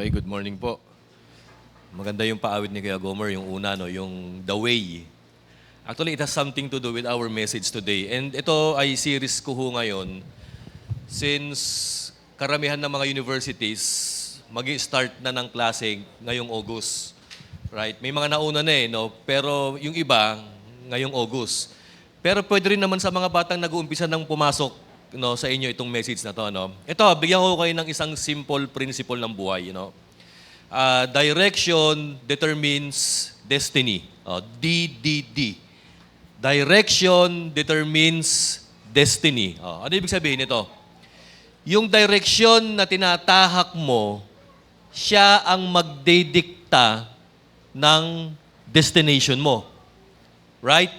Okay, good morning po. Maganda yung paawit ni Kuya Gomer, yung una, no, yung The Way. Actually, it has something to do with our message today. And ito ay series ko ho ngayon since karamihan ng mga universities magi-start na ng klase ngayong August. Right? May mga nauna na no? Pero yung iba, ngayong August. Pero pwede rin naman sa mga batang nag-uumpisa nang pumasok no, sa inyo itong message na to. No? Ito, bigyan ko kayo ng isang simple principle ng buhay. Direction determines destiny. DDD. Direction determines destiny. Ano ibig sabihin nito? Yung direction na tinatahak mo, siya ang magdedikta ng destination mo. Right?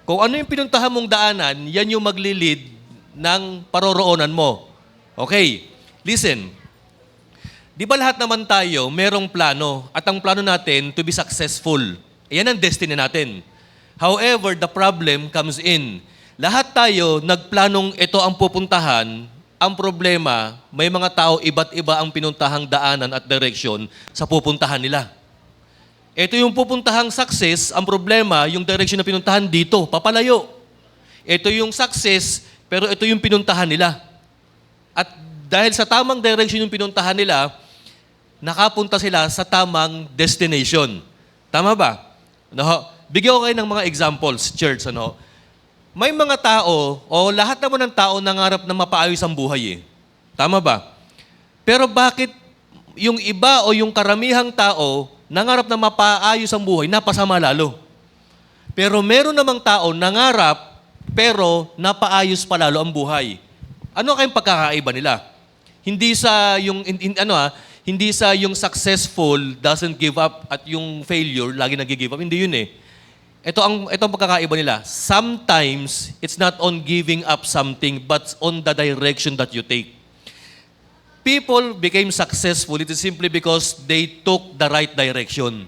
Kung ano yung pinuntahan mong daanan, yan yung maglilid ng paroroonan mo. Okay, listen. Di ba lahat naman tayo merong plano at ang plano natin to be successful. Yan ang destiny natin. However, the problem comes in. Lahat tayo nagplanong ito ang pupuntahan. Ang problema, may mga tao iba't iba ang pinuntahang daanan at direksyon sa pupuntahan nila. Ito yung pupuntahang success, ang problema, yung direction na pinuntahan dito, papalayo. Ito yung success, pero ito yung pinuntahan nila. At dahil sa tamang direction yung pinuntahan nila, nakapunta sila sa tamang destination. Tama ba? Bigyan ko kayo ng mga examples, church. May mga tao, o lahat naman ng tao nangarap na mapaayos ang buhay. Tama ba? Pero bakit yung iba o yung karamihang tao nangarap na mapaayos ang buhay, napasama lalo? Pero meron namang tao nangarap pero napaayos pa lalo ang buhay. Ano kayong pagkakaiba nila? Hindi sa yung hindi sa yung successful doesn't give up at yung failure lagi nag-give up. Hindi yun eh. Ito ang pagkakaiba nila. Sometimes it's not on giving up something but on the direction that you take. People became successful it is simply because they took the right direction.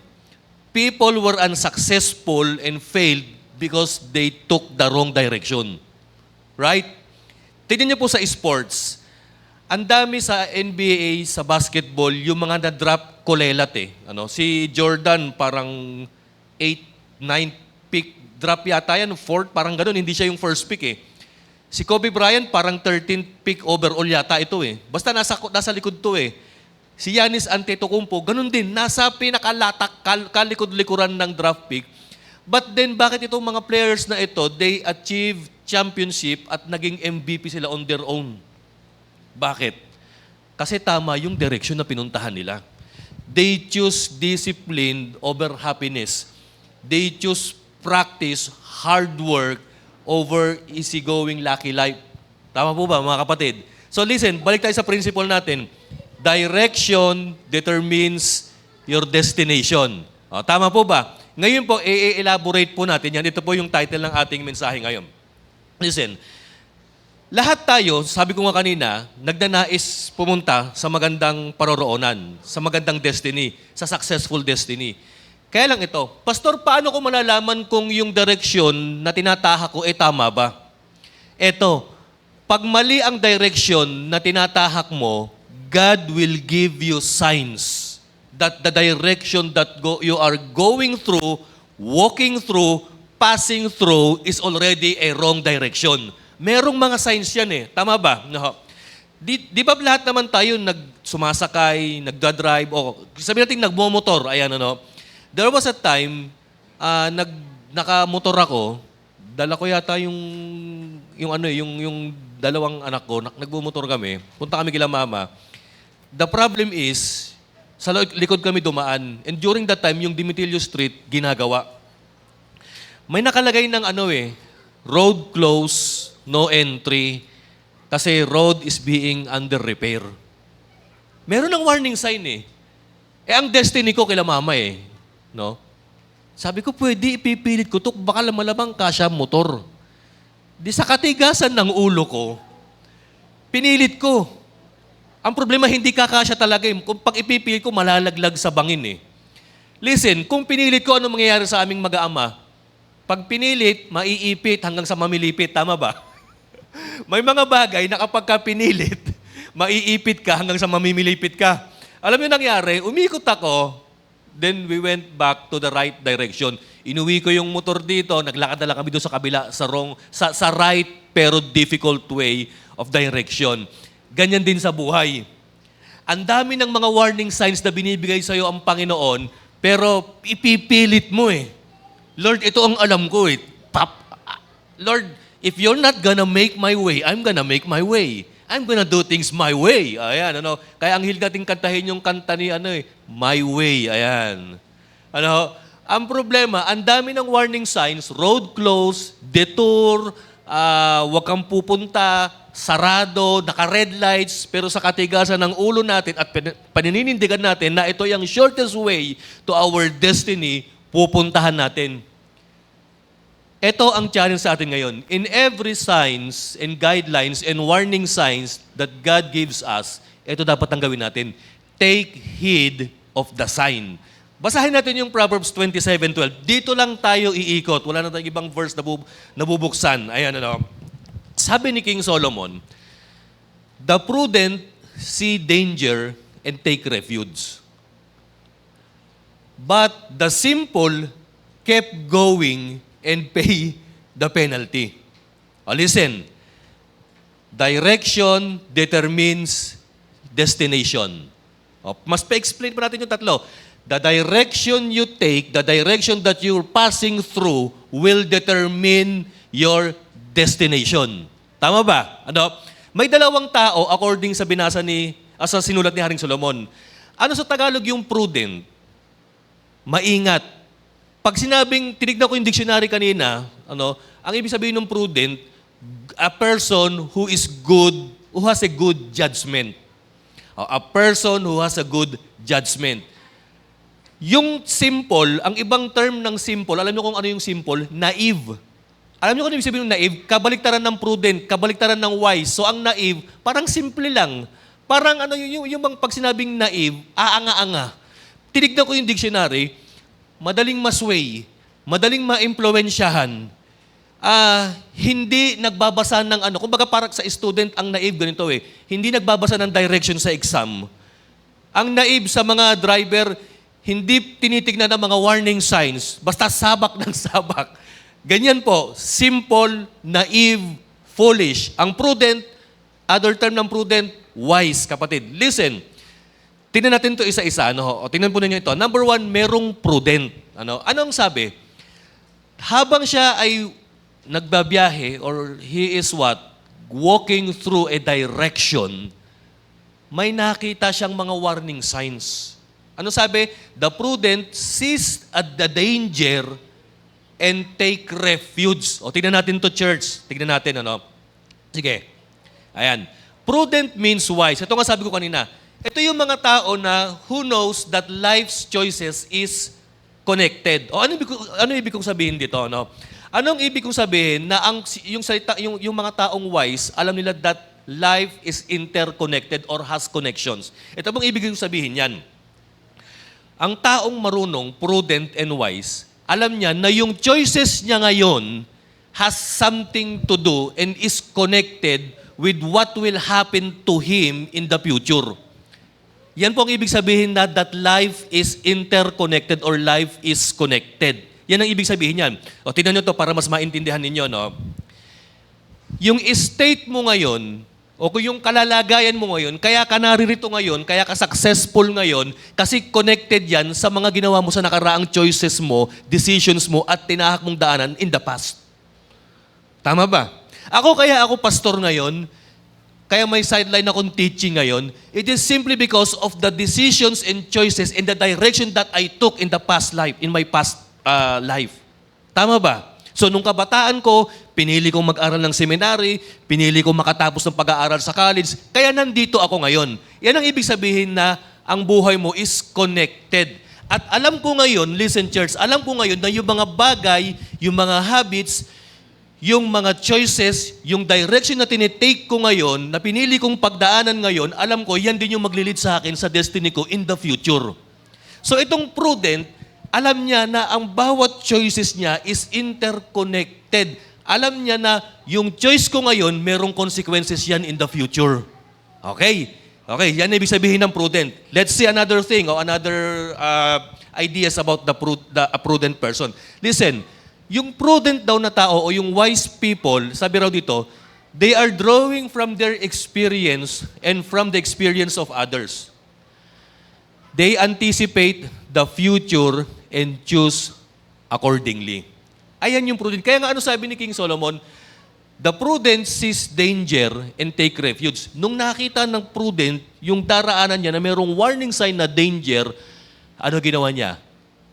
People were unsuccessful and failed because they took the wrong direction. Right? Tignan niyo po sa sports. Ang dami sa NBA, sa basketball, yung mga na-drop kulelat eh. Si Jordan parang 8, 9 pick. Drop yata yan, 4th, parang ganun. Hindi siya yung first pick eh. Si Kobe Bryant parang 13th pick overall yata ito eh. Basta nasa likod to eh. Si Giannis Antetokounmpo, ganun din. Nasa pinakalatak, kalikod-likuran ng draft pick. But then, bakit itong mga players na ito, they achieve championship at naging MVP sila on their own? Bakit? Kasi tama yung direction na pinuntahan nila. They choose discipline over happiness. They choose practice, hard work, over easygoing lucky life. Tama po ba, mga kapatid? So listen, balik tayo sa principle natin. Direction determines your destination. Tama po ba? Ngayon po, i-elaborate po natin yan. Ito po yung title ng ating mensahe ngayon. Listen, lahat tayo, sabi ko nga kanina, nagnanais pumunta sa magandang paroroonan, sa magandang destiny, sa successful destiny. Kaya lang ito, Pastor, paano ko malalaman kung yung direction na tinatahak ko tama ba? Ito, pag mali ang direction na tinatahak mo, God will give you signs that the direction that you are going through, walking through, passing through is already a wrong direction. Merong mga signs yan eh. Tama ba? Di ba lahat naman tayo sumasakay, nagdadrive, o sabihin natin nagmomotor, ayan There was a time, nakamotor ako, dala ko yata yung dalawang anak ko, nagmumotor kami, punta kami kila mama. The problem is, sa likod kami dumaan. And during that time, yung Dimitilio Street, ginagawa. May nakalagay ng road close, no entry, kasi road is being under repair. Meron ng warning sign eh. Ang destiny ko kila mama eh. Sabi ko, pwede ipipilit ko ito, baka malamang kasya motor. Di sa katigasan ng ulo ko, pinilit ko. Ang problema, hindi kakasya talaga. Kung pag ipipilit ko, malalaglag sa bangin eh. Listen, kung pinilit ko, ano mangyayari sa aming mag-aama? Pag pinilit, maiipit hanggang sa mamilipit. Tama ba? May mga bagay na kapag ka pinilit, maiipit ka hanggang sa mamimilipit ka. Alam niyo nangyari, umikot ako, then we went back to the right direction. Inuwi ko yung motor dito, naglakad na lang kami doon sa kabila, sa right pero difficult way of direction. Ganyan din sa buhay. Ang dami ng mga warning signs na binibigay sa'yo ang Panginoon, pero ipipilit mo eh. Lord, ito ang alam ko eh. Lord, if you're not gonna make my way, I'm gonna make my way. I'm gonna do things my way. Ayan, ano. Kaya ang hilig nating kantahin yung kanta ni My Way. Ayan. Ano, ang problema, ang dami ng warning signs, road close, detour, wag kang pupunta, sarado, naka-red lights, pero sa katigasan ng ulo natin at paninindigan natin na ito yung shortest way to our destiny, pupuntahan natin. Ito ang challenge sa atin ngayon. In every signs and guidelines and warning signs that God gives us, ito dapat ang gawin natin. Take heed of the sign. Basahin natin yung Proverbs 27:12. Dito lang tayo iikot. Wala na tayong ibang verse na nabubuksan. Ayan, ano. Sabi ni King Solomon, the prudent see danger and take refuge. But the simple kept going and pay the penalty. Listen, direction determines destination. Mas pa-explain pa natin yung tatlo. The direction you take, the direction that you're passing through will determine your destination. Tama ba? Ano? May dalawang tao according sa binasa sa sinulat ni Haring Solomon. Ano sa Tagalog yung prudent? Maingat. Pag sinabing, tinignan ko yung dictionary kanina, ang ibig sabihin ng prudent, a person who is good, who has a good judgment. A person who has a good judgment. Yung simple, ang ibang term ng simple, alam niyo kung ano yung simple? Naive. Alam niyo kung ano ibig sabihin ng naive? Kabaliktaran ng prudent, kabaliktaran ng wise. So ang naive, parang simple lang. Parang yung pag sinabing naive, aanga-anga. Tinignan ko yung dictionary, madaling masway, madaling maimpluwensyahan, hindi nagbabasa ng kumbaga parang sa student, ang naive ganito hindi nagbabasa ng direction sa exam. Ang naive sa mga driver, hindi tinitignan ng mga warning signs, basta sabak ng sabak. Ganyan po, simple, naive, foolish. Ang prudent, other term ng prudent, wise, kapatid. Listen, tingnan natin ito isa-isa. Tingnan po ninyo ito. Number one, merong prudent. Anong sabi? Habang siya ay nagbabiyahe or he is what? Walking through a direction, may nakita siyang mga warning signs. Ano sabi? The prudent sees at the danger and take refuge. Tingnan natin to church. Tingnan natin, Sige. Ayan. Prudent means wise. Ito nga sabi ko kanina. Ito yung mga tao na who knows that life's choices is connected. Ano ibig kong sabihin dito? Anong ibig kong sabihin na yung mga taong wise, alam nila that life is interconnected or has connections. Ito bang ibig kong sabihin yan? Ang taong marunong, prudent and wise, alam niya na yung choices niya ngayon has something to do and is connected with what will happen to him in the future. Yan po ang ibig sabihin na that life is interconnected or life is connected. Yan ang ibig sabihin yan. Tingnan nyo to para mas maintindihan ninyo. Yung state mo ngayon, o kung yung kalalagayan mo ngayon, kaya ka naririto ngayon, kaya ka successful ngayon, kasi connected yan sa mga ginawa mo sa nakaraang choices mo, decisions mo, at tinahak mong daanan in the past. Tama ba? Ako pastor ngayon, kaya may sideline akong teaching ngayon, it is simply because of the decisions and choices and the direction that I took in the past life, in my past life. Tama ba? So, nung kabataan ko, pinili kong mag-aral ng seminary, pinili kong makatapos ng pag-aaral sa college, kaya nandito ako ngayon. Yan ang ibig sabihin na ang buhay mo is connected. At alam ko ngayon, listen church, alam ko ngayon na yung mga bagay, yung mga habits, yung mga choices, yung direction na tinitake ko ngayon, na pinili kong pagdaanan ngayon, alam ko, yan din yung maglilid sa akin sa destiny ko in the future. So itong prudent, alam niya na ang bawat choices niya is interconnected. Alam niya na yung choice ko ngayon, merong consequences yan in the future. Okay? Okay, yan ibig sabihin ng prudent. Let's see another thing or another ideas about a prudent person. Listen, yung prudent daw na tao o yung wise people, sabi raw dito, they are drawing from their experience and from the experience of others. They anticipate the future and choose accordingly. Ayan yung prudent. Kaya nga ano sabi ni King Solomon, the prudent sees danger and take refuge. Nung nakita ng prudent, yung daraanan niya na mayroong warning sign na danger, ano ginawa niya?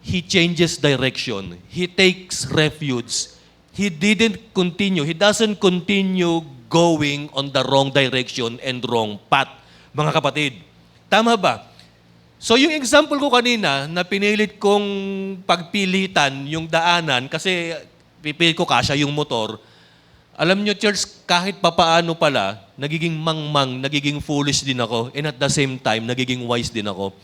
He changes direction. He takes refuge. He doesn't continue going on the wrong direction and wrong path. Mga kapatid, tama ba? So yung example ko kanina na pinilit kong pagpilitan yung daanan kasi pipilit ko kasya yung motor, alam nyo, church, kahit papaano pala, nagiging mangmang, nagiging foolish din ako, and at the same time, nagiging wise din ako.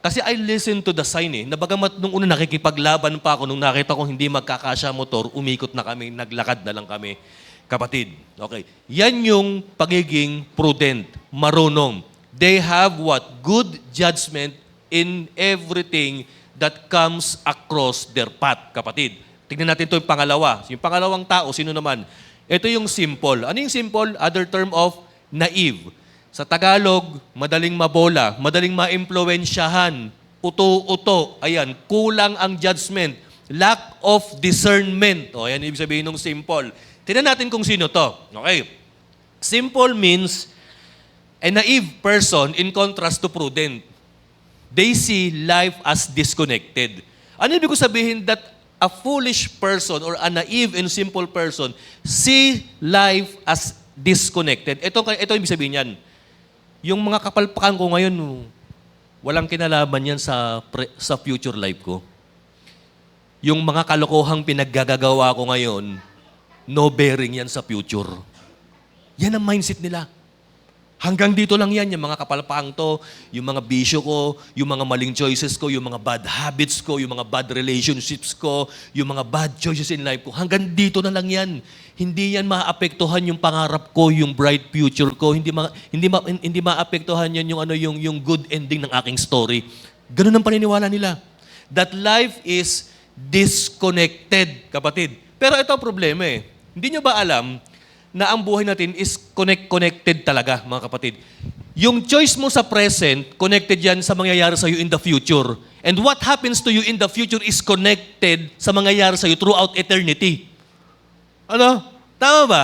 Kasi I listen to the sign eh. Nabagamat nung una nakikipaglaban pa ako, nung nakita ko hindi magkakasya motor, umikot na kami, naglakad na lang kami. Kapatid, okay. Yan yung pagiging prudent, marunong. They have what? Good judgment in everything that comes across their path, kapatid. Tingnan natin ito yung pangalawa. Yung pangalawang tao, sino naman? Ito yung simple. Ano yung simple? Other term of naive. Sa Tagalog, madaling mabola, madaling maimpluwensyahan, uto-uto, ayan, kulang ang judgment, lack of discernment. O, ayan ibig sabihin ng simple. Tingnan natin kung sino to. Okay. Simple means a naive person in contrast to prudent. They see life as disconnected. Ano ibig sabihin that a foolish person or a naive and simple person see life as disconnected? Ito ibig sabihin yan. Yung mga kapalpakan ko ngayon, walang kinalaman yan sa future life ko. Yung mga kalokohang pinaggagawa ko ngayon, no bearing yan sa future. Yan ang mindset nila. Hanggang dito lang yan, yung mga kapalpaang to, yung mga bisyo ko, yung mga maling choices ko, yung mga bad habits ko, yung mga bad relationships ko, yung mga bad choices in life ko. Hanggang dito na lang yan. Hindi yan maapektuhan yung pangarap ko, yung bright future ko. Hindi maapektuhan yan yung good ending ng aking story. Ganun ang paniniwala nila. That life is disconnected, kapatid. Pero ito ang problema eh. Hindi nyo ba alam na ang buhay natin is connected talaga, mga kapatid. Yung choice mo sa present, connected yan sa mangyayari sa'yo in the future. And what happens to you in the future is connected sa mangyayari sa'yo throughout eternity. Ano? Tama ba?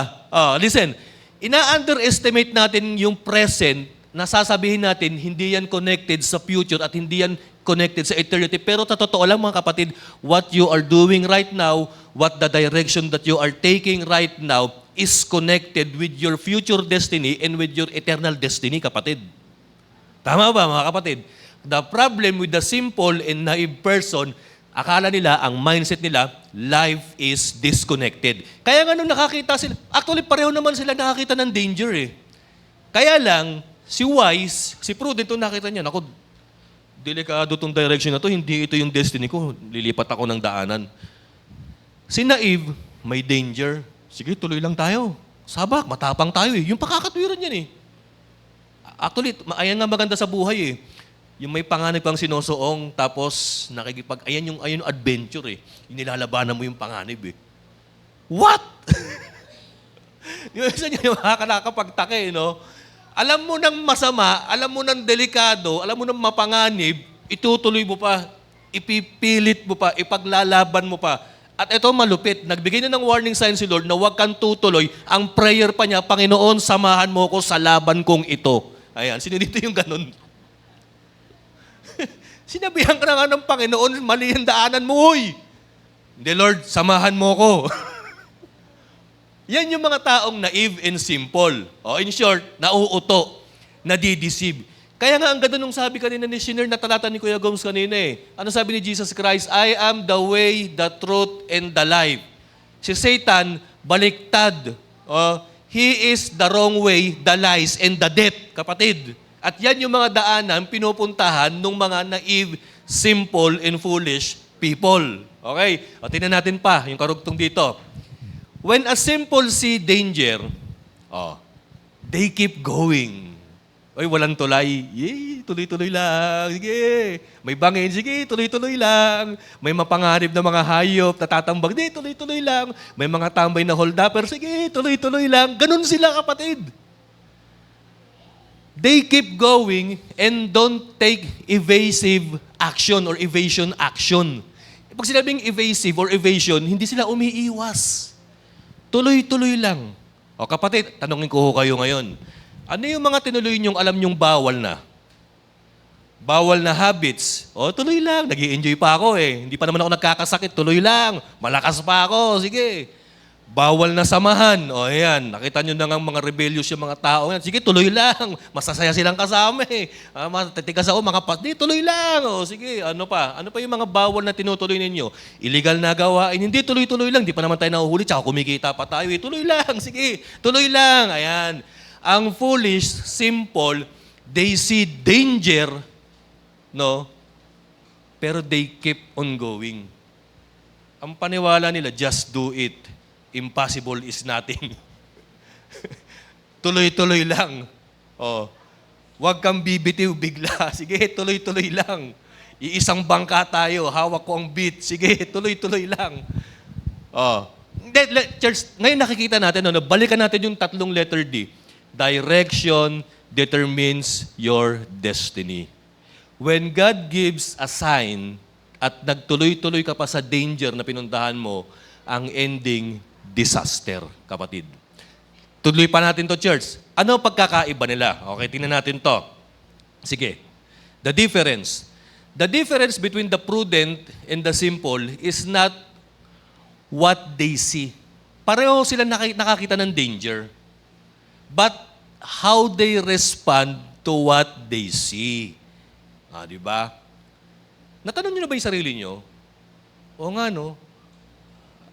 Listen, ina-underestimate natin yung present, nasasabihin natin, hindi yan connected sa future at hindi yan connected sa eternity. Pero totoo lang, mga kapatid, what you are doing right now, what the direction that you are taking right now, is connected with your future destiny and with your eternal destiny, kapatid. Tama ba, mga kapatid? The problem with the simple and naive person, akala nila, ang mindset nila, life is disconnected. Kaya nga nung nakakita sila, actually pareho naman sila nakakita ng danger eh. Kaya lang, si wise, si prudent, nung nakita niya, naku, delikado tong direction na to, hindi ito yung destiny ko, lilipat ako ng daanan. Si naive, may danger. Sige, tuloy lang tayo. Sabak, matapang tayo eh. Yung pakakatwiran yan eh. Actually, ayan nga maganda sa buhay eh. Yung may panganib kang sinusuong, tapos ayan yung adventure eh. Yung nilalabanan mo yung panganib eh. What? Yung isa niya yung makakapagtake, no? Alam mo ng masama, alam mo ng delikado, alam mo ng mapanganib, itutuloy mo pa, ipipilit mo pa, ipaglalaban mo pa. At ito malupit, nagbigay na ng warning sign si Lord na huwag kang tutuloy. Ang prayer pa niya, Panginoon, samahan mo ko sa laban kong ito. Ayan, sino dito yung ganun? Sinabihan ka na nga ng Panginoon, mali ang daanan mo, huy. Hindi, Lord, samahan mo ko. Yan yung mga taong naive and simple. O, in short, nauuto, nadideceive. Kaya nga ang ganda nung sabi kanina ni Shiner na talata ni Kuya Gomes kanina eh. Ano sabi ni Jesus Christ? I am the way, the truth, and the life. Si Satan, baliktad. He is the wrong way, the lies, and the death, kapatid. At yan yung mga daanan pinupuntahan ng mga naive, simple, and foolish people. Okay? O, tingnan natin pa yung karugtong dito. When a simple see danger, they keep going. Oy, walang tulay. Yay, tuloy-tuloy lang. Sige. May bangin. Sige, tuloy-tuloy lang. May mapanganib na mga hayop, natatambag. Di, tuloy-tuloy lang. May mga tambay na hold-upper. Sige, tuloy-tuloy lang. Ganun sila, kapatid. They keep going and don't take evasive action or evasion action. Pag sinabing evasive or evasion, hindi sila umiiwas. Tuloy-tuloy lang. O kapatid, tanongin ko ho kayo ngayon. Ano yung mga tinuloy niyong alam niyong bawal na? Bawal na habits. O, tuloy lang. Nag-i-enjoy pa ako eh. Hindi pa naman ako nagkakasakit. Tuloy lang. Malakas pa ako. Sige. Bawal na samahan. O, ayan. Nakita niyo na nga mga rebellious yung mga tao. Yan. Sige, tuloy lang. Masasaya silang kasama eh. Matitigas ako, mga pati. Tuloy lang. O, sige. Ano pa? Ano pa yung mga bawal na tinutuloy ninyo? Illegal na gawain. Hindi, tuloy-tuloy lang. Di pa naman tayo nahuhuli. Tsaka kumikita pa tayo eh. Tuloy lang. Sige. Tuloy lang. Ayan. Ang foolish, simple, they see danger, no? Pero they keep on going. Ang paniwala nila, just do it. Impossible is nothing. Tuloy-tuloy lang. Oh. Huwag kang bibitiw bigla. Sige, tuloy-tuloy lang. Iisang bangka tayo, hawak ko ang beat. Sige, tuloy-tuloy lang. Oh. Church, ngayon nakikita natin, no, balikan natin yung tatlong letter D. Direction determines your destiny. When God gives a sign at nagtuloy-tuloy ka pa sa danger na pinuntahan mo, ang ending, disaster, kapatid. Tuloy pa natin to, church. Ano ang pagkakaiba nila? Okay, tingnan natin to. Sige. The difference. The difference between the prudent and the simple is not what they see. Pareho sila nakakita ng danger. But how they respond to what they see. Di ba? Natanong niyo na ba yung sarili niyo? O nga, no?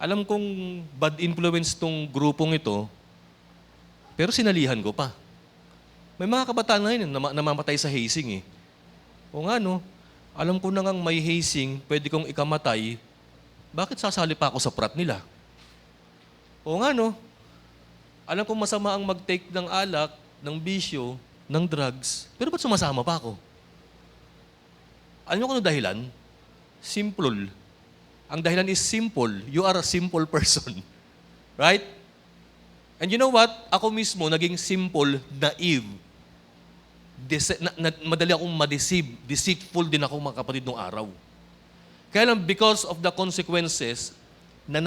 Alam kong bad influence tong grupong ito, pero sinalihan ko pa. May mga kabataan ngayon na namamatay sa hazing eh. O nga, no? Alam ko na ngang may hazing, pwede kong ikamatay, bakit sasali pa ako sa prat nila? O nga, no? Alam kong masama ang mag-take ng alak, ng bisyo, ng drugs, pero ba't sumasama pa ako? Alam niyo kung ano dahilan? Simple. Ang dahilan is simple. You are a simple person. Right? And you know what? Ako mismo naging simple, naive. Madali akong ma-deceive. Deceitful din ako, mga kapatid, nung araw. Kaya lang, because of the consequences na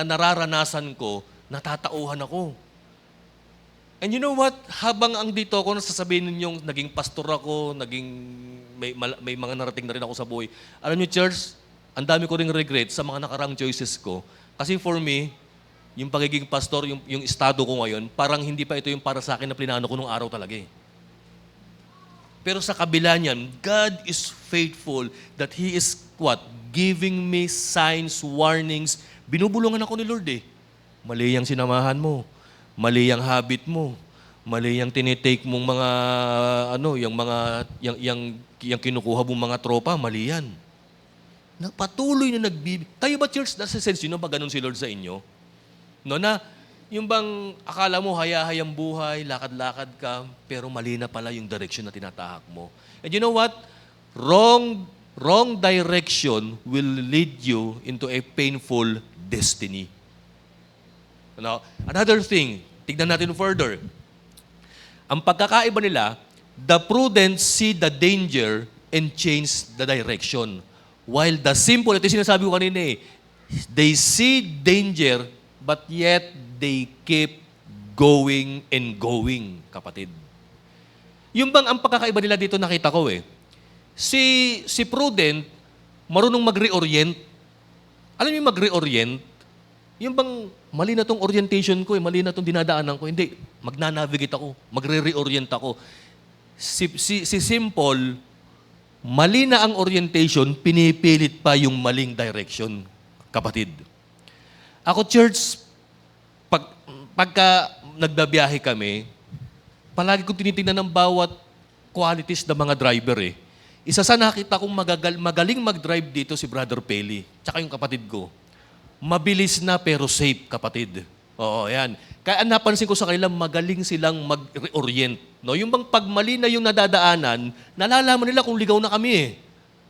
nararanasan ko, natatauhan ako. And you know what? Habang ang dito ako, nasasabihin ninyong naging pastor ako, may mga narating na rin ako sa buhay. Alam niyo, church, ang dami ko ring regret sa mga nakarang choices ko. Kasi for me, yung pagiging pastor, yung estado ko ngayon, parang hindi pa ito yung para sa akin na plinano ko nung araw talaga eh. Pero sa kabila niyan, God is faithful that He is what? Giving me signs, warnings. Binubulungan ako ni Lord eh. Mali ang sinamahan mo. Mali ang habit mo. Mali ang tinitake mong mga, yung kinukuha mong mga tropa, mali yan. Patuloy na Kayo ba, church, nasa sense yun, ba ganun si Lord sa inyo? No, na, yung bang akala mo hayahayang buhay, lakad-lakad ka, pero mali na pala yung direction na tinatahak mo. And you know what? Wrong direction will lead you into a painful destiny. Now, another thing, tignan natin further. Ang pagkakaiba nila, the prudent see the danger and change the direction. While the simple, ito yung sinasabi ko kanina eh, they see danger, but yet they keep going and going, kapatid. Yung bang ang pagkakaiba nila dito nakita ko eh, si prudent, marunong mag-reorient. Alam niyo yung mag-reorient? Yung bang mali na tong orientation ko, mali na tong dinadaanan ko, hindi, magnanavigate ako, magre-reorient ako. Si simple, mali na ang orientation, pinipilit pa yung maling direction, kapatid. Ako, church, pagka nagbabiyahe kami, palagi ko tinitingnan ng bawat qualities ng mga driver eh. Isa sa nakita kong magaling mag-drive dito si Brother Peli, tsaka yung kapatid ko. Mabilis na pero safe, kapatid. Oo, yan. Kaya ang napansin ko sa kanila, magaling silang mag-reorient. No? Yung bang pagmali na yung nadadaanan, nalalaman nila kung ligaw na kami eh.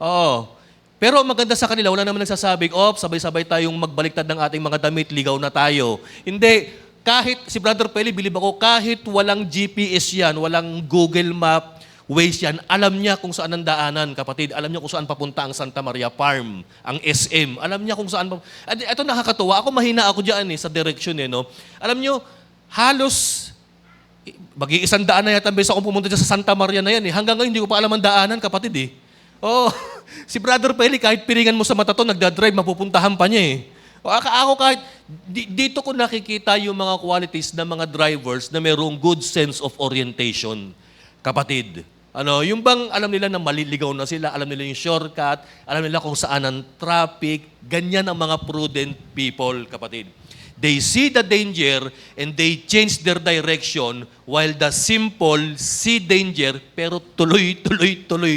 Oo. Pero ang maganda sa kanila, wala naman nagsasabing, sabay-sabay tayong magbaliktad ng ating mga damit, ligaw na tayo. Hindi. Kahit, si Brother Peli, bilib ako, kahit walang GPS yan, walang Google Map, Waze yan, alam niya kung saan ang daanan, kapatid. Alam niya kung saan papunta ang Santa Maria Farm, ang SM. Alam niya kung saan. At ito nakakatuwa. Ako mahina ako diyan sa direction no. Alam niyo, halos mag-100 na yata beses akong pumunta dyan sa Santa Maria na yan Hanggang ngayon hindi ko pa alam ang daanan, kapatid Oh, si Brother Peli, kahit piringan mo sa mata to, nagdadrive, mapupuntahan pa niya Ako kahit, dito ko nakikita yung mga qualities ng mga drivers na mayroong good sense of orientation, kapatid. Yung bang alam nila na maliligaw na sila, alam nila yung shortcut, alam nila kung saan ang traffic, ganyan ang mga prudent people, kapatid. They see the danger and they change their direction while the simple see danger pero tuloy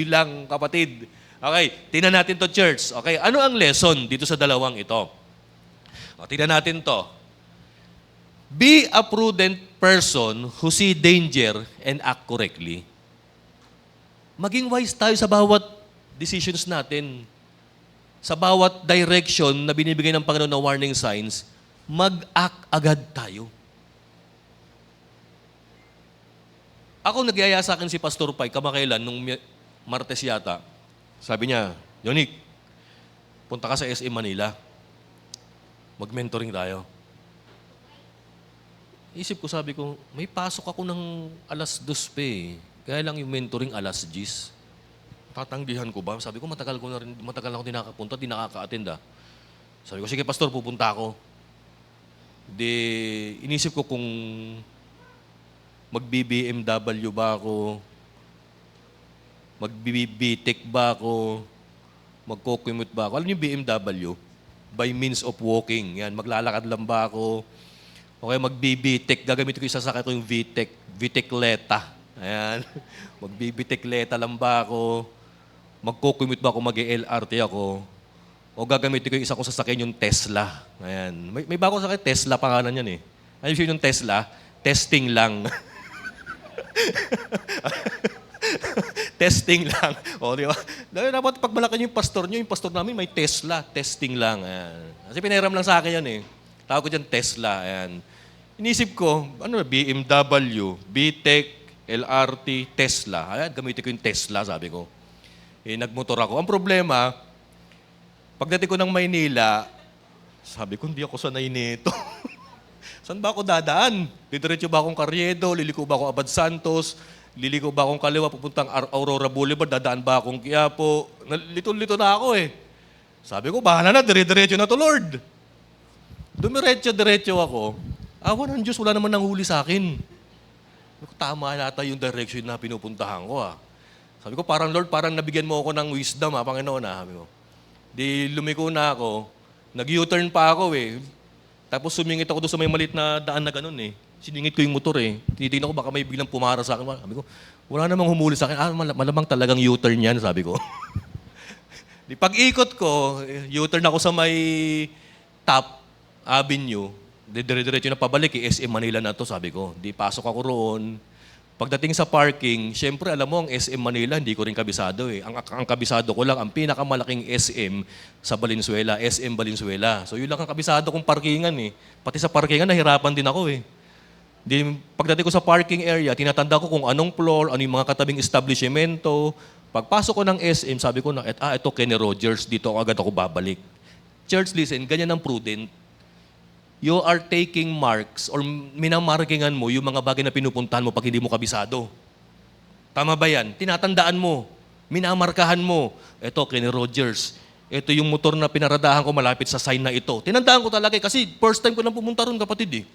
lang, kapatid. Okay, tingnan natin to, church. Okay, ano ang lesson dito sa dalawang ito? Tingnan natin to. Be a prudent person who see danger and act correctly. Maging wise tayo sa bawat decisions natin. Sa bawat direction na binibigay ng Panginoon na warning signs, mag-act agad tayo. Ako, nagyaya sa akin si Pastor Pai, kamakailan, nung Martes yata. Sabi niya, Yonik, punta ka sa SM Manila. Mag-mentoring tayo. Isip ko, sabi ko, may pasok ako ng 2:00 pa Kaya lang yung mentoring 10:00. Tatanggihan ko ba? Sabi ko, matagal ako di nakapunta, di nakaka-attend Sabi ko, sige pastor, pupunta ako. Inisip ko kung mag-BMW ba ako, mag-BTEC ba ako, mag-commute ba ako. Alam niyo yung BMW? By means of walking. Yan, maglalakad lang ba ako? Okay, mag-BTEC. Gagamitin ko yung sasakay ko yung VTEC, Vitecleta. Ayan. Magbibitekleta lang ba ako? Magko-commute ba ako? Mag-LRT ako? O gagamitin ko yung isa kong sasakyan, yung Tesla. Ayan. May bago sasakyan, Tesla pangalan yan Ano yung Tesla? Testing lang. Testing lang. Di ba? Dapat pag malaki yung pastor nyo, yung pastor namin may Tesla. Testing lang. Ayan. Kasi pinahiram lang sa akin yan Tawag ko dyan Tesla. Ayan. Inisip ko, BMW, BTEC, LRT, Tesla. Ayan, gamitin ko yung Tesla, sabi ko. Nagmotor ako. Ang problema, pagdating ko ng Maynila, sabi ko, hindi ako sanay nito. Saan ba ako dadaan? Didiretso ba akong Carriedo? Liliko ba akong Abad Santos? Liliko ba akong kaliwa pupuntang Aurora Boulevard? Dadaan ba akong Quiapo? Lito-lito na ako Sabi ko, bahala na, dire-diretso na to, Lord. Dumiretso ako. Awa ng Diyos, wala naman nanghuli sa akin. Tama nata yung direction na pinupuntahan ko Sabi ko, parang Lord, parang nabigyan mo ako ng wisdom Panginoon Sabi ko. Lumiko na ako. Nag-U-turn pa ako Tapos sumingit ako doon sa may malit na daan na ganun Siningit ko yung motor Tinitingnan ko baka may biglang pumara sa akin. Sabi ko, wala namang humuli sa akin. Malamang talagang U-turn yan, sabi ko. Pag-ikot ko, U-turn ako sa may Top Avenue. Dire-diretso na pabalik SM Manila na to, sabi ko. Pasok ako roon. Pagdating sa parking, syempre alam mo ang SM Manila, hindi ko rin kabisado Ang kabisado ko lang, ang pinakamalaking SM sa Valenzuela, SM Valenzuela. So yun lang ang kabisado kong parkingan Pati sa parkingan, nahirapan din ako Pagdating ko sa parking area, tinatanda ko kung anong floor, ano yung mga katabing establishmento. Pagpasok ko ng SM, sabi ko na, ito Kenny Rogers, dito agad ako babalik. Church, listen, ganyan ang prudent. You are taking marks or minamarkingan mo yung mga bagay na pinupuntahan mo pag hindi mo kabisado. Tama ba yan? Tinatandaan mo. Minamarkahan mo. Ito, Kenny Rogers. Ito yung motor na pinaradahan ko malapit sa sign na ito. Tinandaan ko talaga kasi first time ko lang pumunta ron, kapatid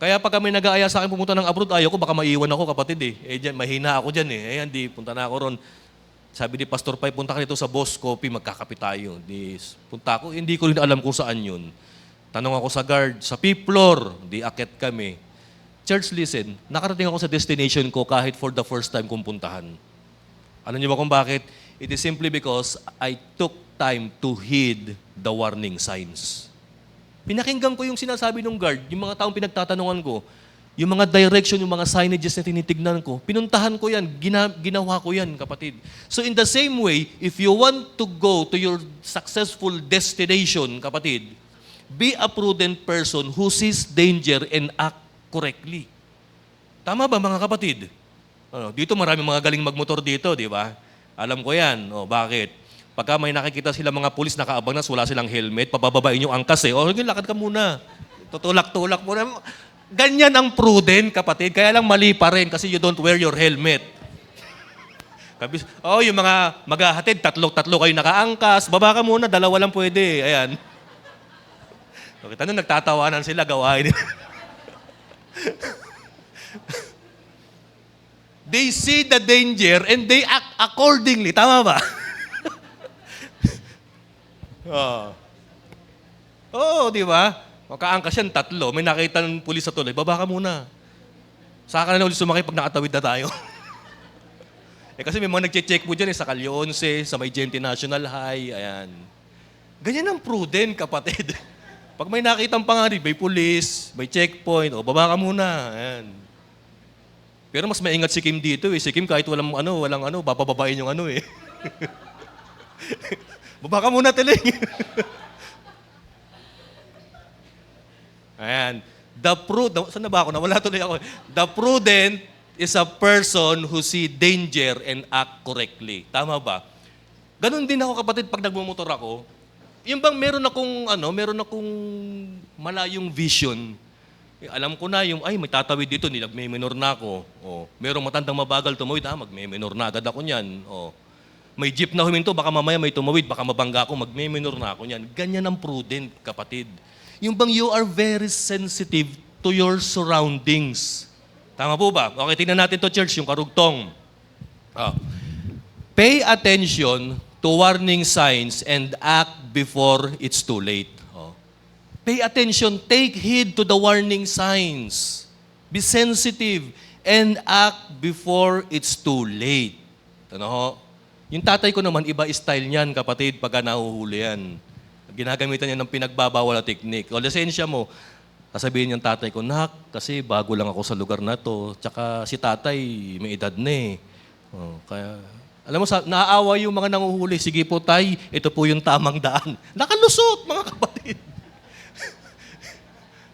Kaya pag kami nag-aaya sa akin pumunta ng abroad, ayaw ko, baka maiwan ako, kapatid dyan, mahina ako dyan Ayan, punta na ako ron. Sabi ni Pastor Pai, punta ka dito sa Boss Coffee, magkakape tayo. Punta ako, hindi ko rin alam kung saan yun. Tanong ako sa guard, sa fifth floor, akit kami. Church, listen, nakarating ako sa destination ko kahit for the first time kong puntahan. Alam niyo ba kung bakit? It is simply because I took time to heed the warning signs. Pinakinggan ko yung sinasabi ng guard, yung mga taong pinagtatanungan ko, yung mga direction, yung mga signages na tinitignan ko, pinuntahan ko yan, ginawa ko yan, kapatid. So in the same way, if you want to go to your successful destination, kapatid, be a prudent person who sees danger and act correctly. Tama ba mga kapatid? Dito marami mga galing magmotor dito, di ba? Alam ko yan. Bakit? Pagka may nakikita sila mga pulis nakaabang na, wala silang helmet, pabababain yung angkas eh. Lakad ka muna. Tutulak-tulak muna. Ganyan ang prudent, kapatid. Kaya lang mali pa rin kasi you don't wear your helmet. Yung mga maghahatid, tatlo kayo nakaangkas. Baba ka muna, dalawa lang pwede. Ayan. Kita nung nagtatawanan sila, gawain. They see the danger and they act accordingly. Tama ba? Di ba? Makaangkas yan, tatlo. May nakita ng pulis sa tuloy, baba ka muna. Saka na ulit sumakay pag nakatawid na tayo. Kasi may mga nagche-check po dyan sa Calye 11, sa may Gente National High, ayan. Ganyan ang prudent, kapatid. Pag may nakitang pangarib, may pulis, may checkpoint, baba ka muna. Ayan. Pero mas maingat si Kim dito eh. Si Kim kahit walang bababain yung eh. Baba ka muna, Tiling. Ayan. Saan na ba ako? Nawala tuloy ako. The prudent is a person who see danger and act correctly. Tama ba? Ganon din ako, kapatid, pag nagmumotor ako. Yung bang meron akong malayong vision. Alam ko na may tatawid dito, nagme-minor na ako. Merong matandang mabagal tumawid, magme-minor na agad ako niyan. May jeep na huminto, baka mamaya may tumawid, baka mabangga ako, magme-minor na ako niyan. Ganyan ang prudent, kapatid. Yung bang you are very sensitive to your surroundings. Tama po ba? Okay, tingnan natin to, church, yung karugtong. Pay attention to warning signs and act before it's too late. Pay attention, take heed to the warning signs. Be sensitive and act before it's too late. Yung tatay ko naman, iba style niyan, kapatid, pagka nahuhuli yan. Ginagamitan niya ng pinagbabawal na teknik. Lisensya mo, sasabihin niyang tatay ko, Nak, kasi bago lang ako sa lugar na to. Tsaka si tatay, may edad na eh. Kaya, alam mo, naaawa yung mga nanguhuli. Sige po, tay, ito po yung tamang daan. Nakalusot, mga kapatid.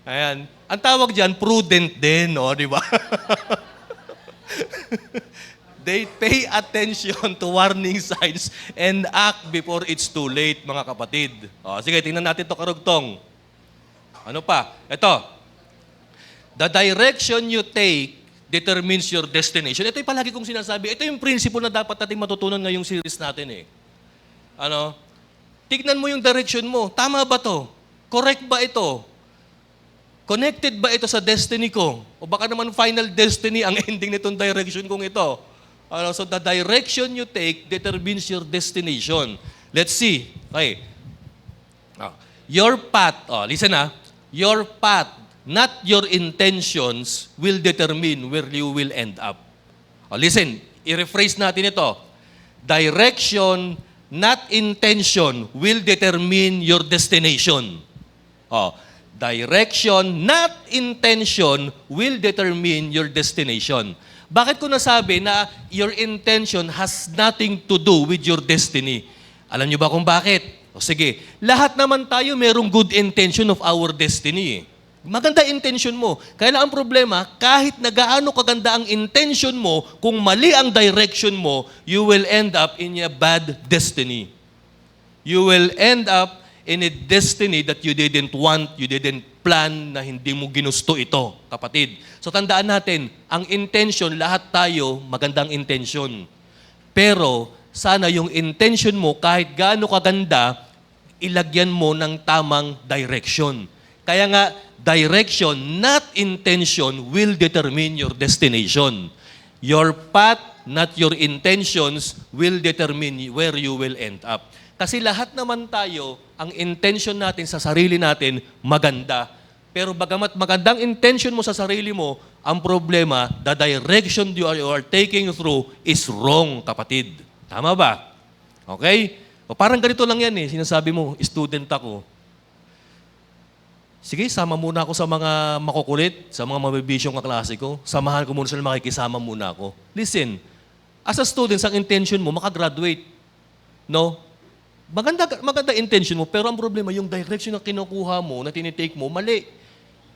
Ayan. Ang tawag dyan, prudent din, di ba? They pay attention to warning signs and act before it's too late, mga kapatid. Sige, tingnan natin ito, karugtong. Ano pa? Ito. The direction you take determines your destination. Ito yung palagi kong sinasabi. Ito yung principle na dapat natin matutunan ngayong series natin eh. Tignan mo yung direction mo. Tama ba to? Correct ba ito? Connected ba ito sa destiny ko? O baka naman final destiny ang ending nitong direction kong ito? So the direction you take determines your destination. Let's see. Okay. Your path, listen your path, not your intentions, will determine where you will end up. Listen, i-rephrase natin ito. Direction, not intention, will determine your destination. Direction, not intention, will determine your destination. Bakit ko nasabi na your intention has nothing to do with your destiny? Alam niyo ba kung bakit? Sige, lahat naman tayo merong good intention of our destiny. Maganda intention mo. Kaya lang ang problema, kahit na gaano kaganda ang intention mo, kung mali ang direction mo, you will end up in a bad destiny. You will end up in a destiny that you didn't want, you didn't plan, na hindi mo ginusto ito, kapatid. So tandaan natin, ang intention, lahat tayo magandang intention. Pero sana yung intention mo, kahit gaano kaganda, ilagyan mo ng tamang direction. Kaya nga, direction, not intention, will determine your destination. Your path, not your intentions, will determine where you will end up. Kasi lahat naman tayo, ang intention natin sa sarili natin, maganda. Pero bagamat magandang intention mo sa sarili mo, ang problema, the direction you are taking through is wrong, kapatid. Tama ba? Okay? O parang ganito lang yan eh. Sinasabi mo, student ako. Sige, sama muna ako sa mga makukulit, sa mga mabibisyong kaklase ko. Samahan ko muna sila, makikisama muna ako. Listen, as a student, ang intention mo, makagraduate. No? Maganda intention mo, pero ang problema, yung direction na kinukuha mo, na tinitake mo, mali.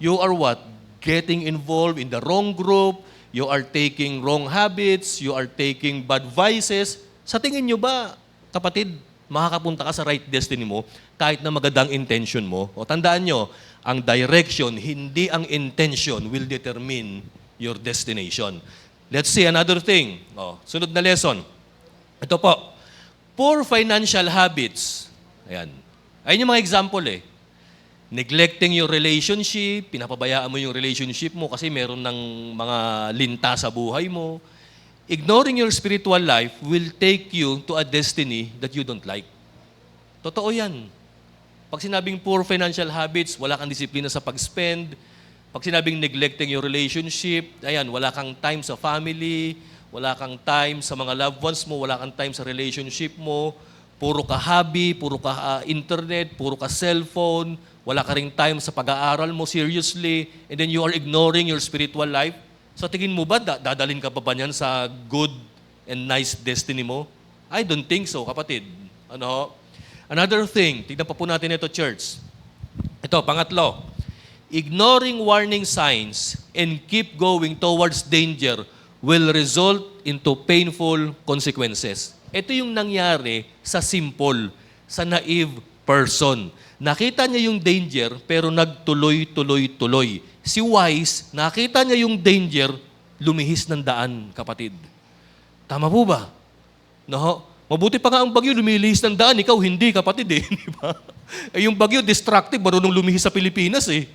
You are what? Getting involved in the wrong group, you are taking wrong habits, you are taking bad vices. Sa tingin nyo ba, kapatid, makakapunta ka sa right destiny mo kahit na magandang intention mo? O tandaan nyo, ang direction, hindi ang intention will determine your destination. Let's see another thing. O, sunod na lesson. Ito po, poor financial habits. Ayan. Ayun yung mga example eh. Neglecting your relationship, pinapabayaan mo yung relationship mo kasi meron ng mga linta sa buhay mo. Ignoring your spiritual life will take you to a destiny that you don't like. Totoo yan. Pag sinabing poor financial habits, wala kang disiplina sa pag-spend. Pag sinabing neglecting your relationship, ayan, wala kang time sa family, wala kang time sa mga loved ones mo, wala kang time sa relationship mo, puro ka hobby, puro ka internet, puro ka cellphone, wala ka ring time sa pag-aaral mo seriously, and then you are ignoring your spiritual life. So tingin mo ba, dadalhin ka pa ba niyan sa good and nice destiny mo? I don't think so, kapatid. Ano? Another thing, tignan pa po natin ito, church. Ito, pangatlo. Ignoring warning signs and keep going towards danger will result into painful consequences. Ito yung nangyari sa simple, sa naive person. Nakita niya yung danger, pero nagtuloy-tuloy-tuloy. Si wise, nakita niya yung danger, lumihis ng daan, kapatid. Tama po ba? No? Mabuti pa nga ang bagyo, lumilihis ng daan, ikaw hindi, kapatid eh. Di ba? Eh, yung bagyo, destructive, marunong lumihis sa Pilipinas eh.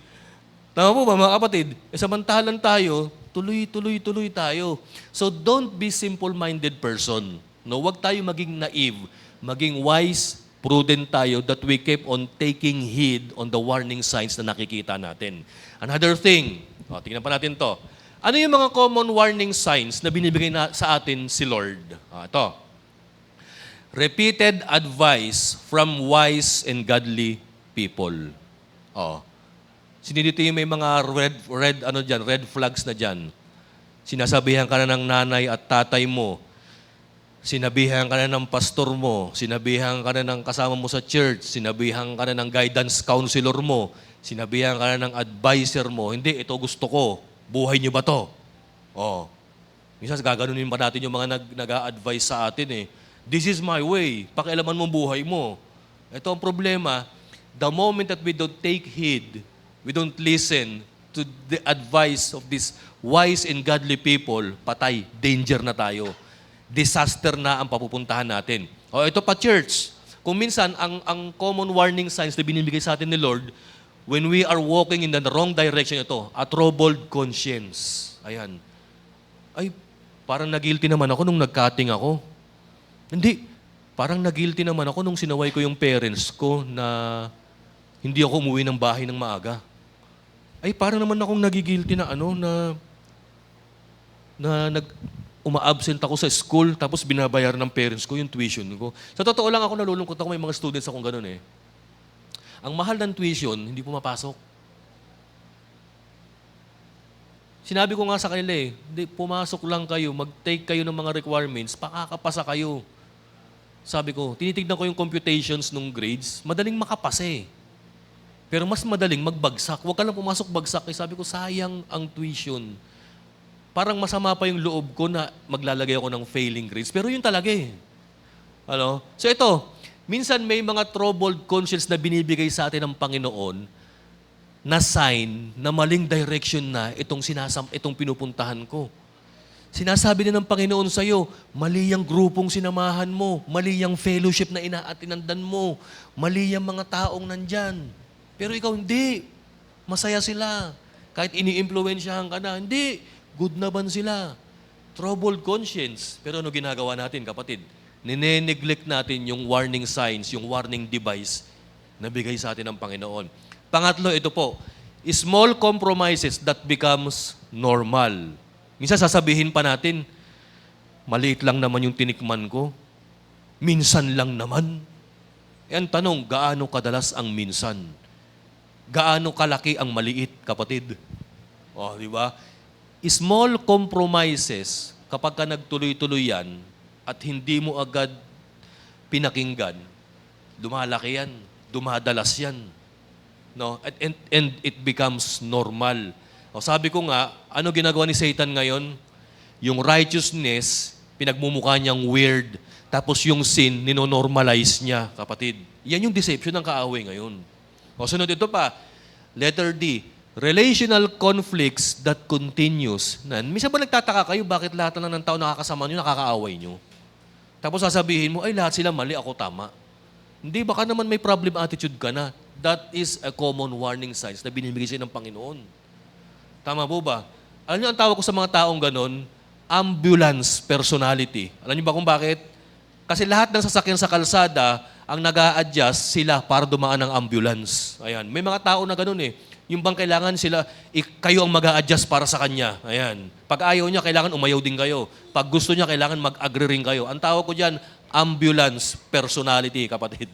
Tama po ba, mga kapatid? Eh, samantalan tayo, tuloy-tuloy-tuloy tayo. So don't be simple-minded person. No, wag tayo maging naive, maging wise, prudent tayo that we keep on taking heed on the warning signs na nakikita natin. Another thing, tingnan pa natin to. Ano yung mga common warning signs na binibigay sa atin si Lord? Ito. Repeated advice from wise and godly people. Sino dito yung may mga red flags na dyan? Sinasabihan ka na ng nanay at tatay mo. Sinabihan ka na ng pastor mo. Sinabihan ka na ng kasama mo sa church. Sinabihan ka na ng guidance counselor mo. Sinabihan ka na ng advisor mo. Hindi, ito gusto ko. Buhay niyo ba to? Minsan gaganunin pa natin yung mga nag-a-advise sa atin eh. This is my way. Pakialaman mo buhay mo. Ito ang problema. The moment that we don't take heed, we don't listen to the advice of these wise and godly people, patay, danger na tayo. Disaster na ang papupuntahan natin. Ito pa, church. Kung minsan, ang common warning signs na binibigay sa atin ni Lord, when we are walking in the wrong direction, ito, a troubled conscience. Ayan. Ay, parang nag-guilty naman ako nung nag-cutting ako. Hindi. Parang nag-guilty naman ako nung sinaway ko yung parents ko na hindi ako umuwi ng bahay ng maaga. Ay, parang naman akong nagigilty na uma-absent ako sa school tapos binabayaran ng parents ko yung tuition ko. Sa totoo lang ako nalulungkot ako, may mga students akong ganun eh. Ang mahal ng tuition, hindi pumapasok. Sinabi ko nga sa kanila eh, pumasok lang kayo, mag-take kayo ng mga requirements, pakakapasa kayo. Sabi ko, tinitignan ko yung computations ng grades, madaling makapasa eh. Pero mas madaling magbagsak. Huwag ka lang pumasok bagsak. Eh. Sabi ko, sayang ang tuition. Parang masama pa yung loob ko na maglalagay ako ng failing grades. Pero yun talaga eh. So ito, minsan may mga troubled conscience na binibigay sa atin ng Panginoon na sign na maling direction na itong pinupuntahan ko. Sinasabi din ng Panginoon sa'yo, mali yung grupong sinamahan mo, mali yung fellowship na inaatinandan mo, mali yung mga taong nandyan. Pero ikaw hindi. Masaya sila. Kahit ini-impluwensyahan ka na, hindi. Good naman sila. Troubled conscience. Pero ano ginagawa natin, kapatid? Nine-neglect natin yung warning signs, yung warning device na bigay sa atin ng Panginoon. Pangatlo, ito po, small compromises that becomes normal. Minsan sasabihin pa natin, maliit lang naman yung tinikman ko. Minsan lang naman. Ang tanong, gaano kadalas ang minsan? gaano kalaki ang maliit, kapatid. O, di ba? Small compromises, kapag ka nagtuloy-tuloy yan at hindi mo agad pinakinggan, lumalaki yan, dumadalas yan. No? And it becomes normal. O, sabi ko nga, ano ginagawa ni Satan ngayon? Yung righteousness, pinagmumukha niyang weird. Tapos yung sin, ninonormalize niya, kapatid. Yan yung deception ng kaaway ngayon. O sunod ito pa, letter D, relational conflicts that continues. Minsan ba nagtataka kayo, bakit lahat na ng tao nakakasama nyo, nakakaaway nyo? Tapos sasabihin mo, ay lahat sila mali, ako tama. Hindi, baka naman may problem attitude ka na. That is a common warning signs na binibigay sa'yo ng Panginoon. Tama po ba? Alam niyo, ang tawag ko sa mga taong ganon, ambulance personality. Alam niyo ba kung bakit? Kasi lahat ng sasakyan sa kalsada, ang nag-a-adjust sila para dumaan ng ambulance. Ayan. May mga tao na ganun eh. Yung bang kailangan sila, kayo ang mag-a-adjust para sa kanya. Ayan. Pag ayaw niya, kailangan umayaw din kayo. Pag gusto niya, kailangan mag-agree rin kayo. Ang tawag ko dyan, ambulance personality, kapatid.